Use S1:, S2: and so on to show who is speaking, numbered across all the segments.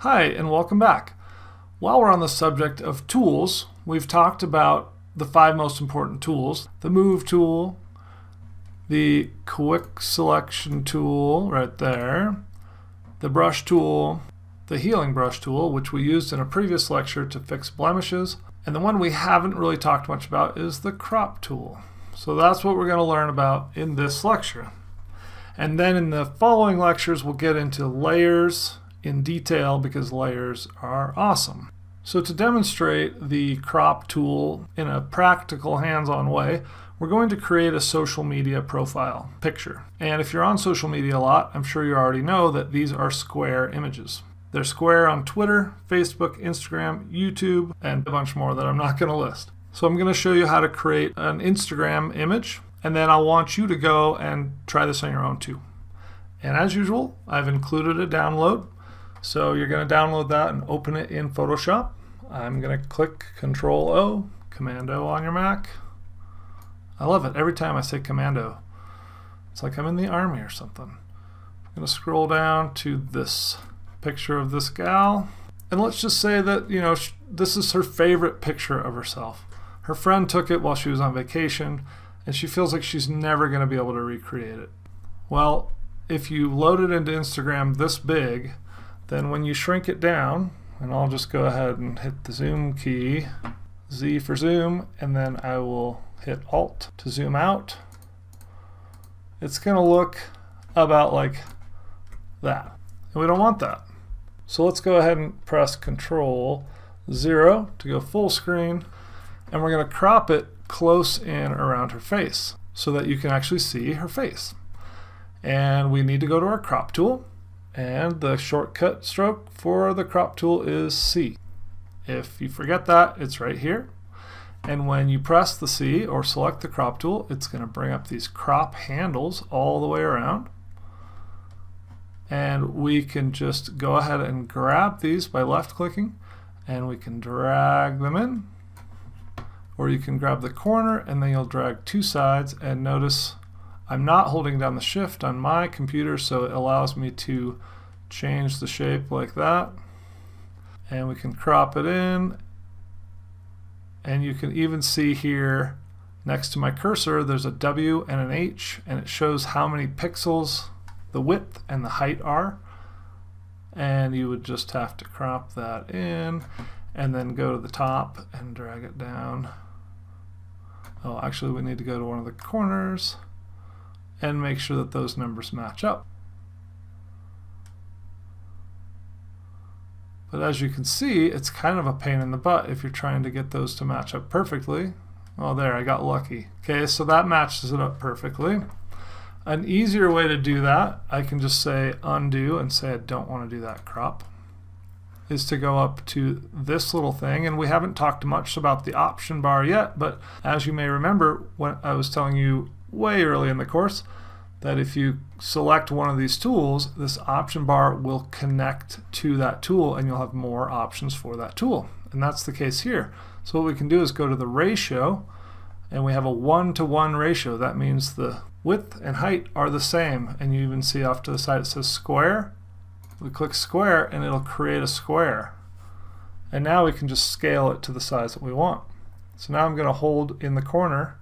S1: Hi, and welcome back. While we're on the subject of tools, we've talked about the 5 most important tools: the Move tool, the Quick Selection tool right there, the Brush tool, the Healing Brush tool, which we used in a previous lecture to fix blemishes, and the one we haven't really talked much about is the Crop tool. So that's what we're going to learn about in this lecture. And then in the following lectures, we'll get into layers in detail because layers are awesome. So to demonstrate the crop tool in a practical, hands-on way, we're going to create a social media profile picture. And if you're on social media a lot, I'm sure you already know that these are square images. They're square on Twitter, Facebook, Instagram, YouTube, and a bunch more that I'm not going to list. So I'm going to show you how to create an Instagram image, and then I want you to go and try this on your own too. And as usual, I've included a download. So you're going to download that and open it in Photoshop. I'm going to click Control-O, Command-O on your Mac. I love it. Every time I say Command-O, it's like I'm in the army or something. I'm going to scroll down to this picture of this gal. And let's just say that, this is her favorite picture of herself. Her friend took it while she was on vacation, and she feels like she's never going to be able to recreate it. Well, if you load it into Instagram this big, then when you shrink it down, and I'll just go ahead and hit the zoom key, Z for zoom, and then I will hit Alt to zoom out, it's going to look about like that. And we don't want that. So let's go ahead and press Control-0 to go full screen, and we're going to crop it close in around her face so that you can actually see her face. And we need to go to our crop tool. And the shortcut stroke for the crop tool is C. If you forget that, it's right here. And when you press the C or select the crop tool, it's going to bring up these crop handles all the way around. And we can just go ahead and grab these by left clicking, and we can drag them in. Or you can grab the corner and then you'll drag 2 sides, and notice I'm not holding down the shift on my computer, so it allows me to change the shape like that. And we can crop it in. And you can even see here next to my cursor there's a W and an H, and it shows how many pixels the width and the height are. And you would just have to crop that in and then go to the top and drag it down. Oh, actually we need to go to one of the corners and make sure that those numbers match up. But as you can see, it's kind of a pain in the butt if you're trying to get those to match up perfectly. Oh, there, I got lucky. Okay, so that matches it up perfectly. An easier way to do that, I can just say undo and say I don't want to do that crop, is to go up to this little thing. And we haven't talked much about the option bar yet, but as you may remember when I was telling you way early in the course that if you select one of these tools, this option bar will connect to that tool and you'll have more options for that tool. And that's the case here. So what we can do is go to the ratio, and we have a 1-to-1 ratio. That means the width and height are the same, and you even see off to the side it says square. We click square and it'll create a square. And now we can just scale it to the size that we want. So now I'm going to hold in the corner,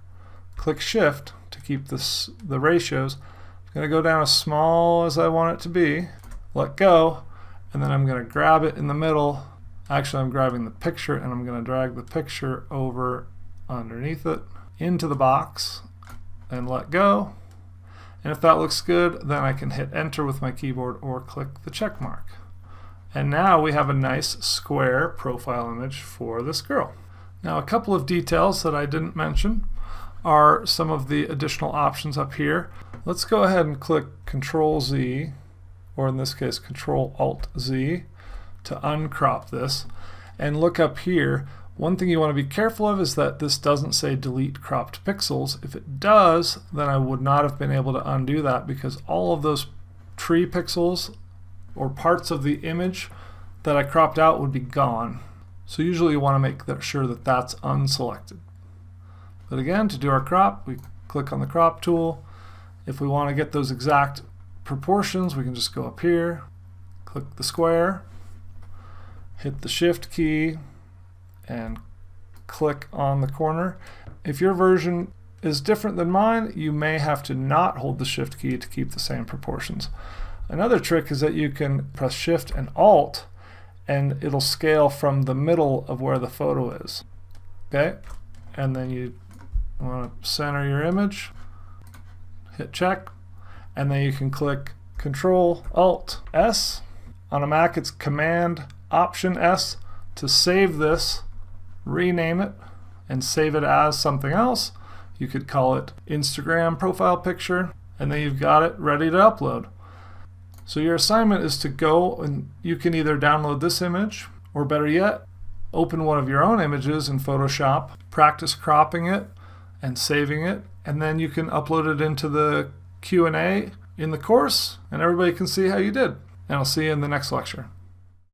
S1: click shift to keep the ratios. I'm going to go down as small as I want it to be, let go, and then I'm going to grab it in the middle. Actually, I'm grabbing the picture and I'm going to drag the picture over underneath it into the box and let go. And if that looks good, then I can hit enter with my keyboard or click the check mark. And now we have a nice square profile image for this girl. Now, a couple of details that I didn't mention are some of the additional options up here. Let's go ahead and click Control-Z, or in this case Control-Alt-Z, to uncrop this. And look up here. One thing you want to be careful of is that this doesn't say delete cropped pixels. If it does, then I would not have been able to undo that, because all of those tree pixels or parts of the image that I cropped out would be gone. So usually you want to make sure that that's unselected. But again, to do our crop, we click on the crop tool. If we want to get those exact proportions, we can just go up here, click the square, hit the Shift key and click on the corner. If your version is different than mine, you may have to not hold the Shift key to keep the same proportions. Another trick is that you can press Shift and Alt and it'll scale from the middle of where the photo is. Okay, and then you want to center your image, hit check, and then you can click Control Alt S. On a Mac it's Command Option S to save this, rename it, and save it as something else. You could call it Instagram profile picture, and then you've got it ready to upload. So your assignment is to go and you can either download this image, or better yet, open one of your own images in Photoshop, practice cropping it and saving it, and then you can upload it into the Q&A in the course, and everybody can see how you did. And I'll see you in the next lecture.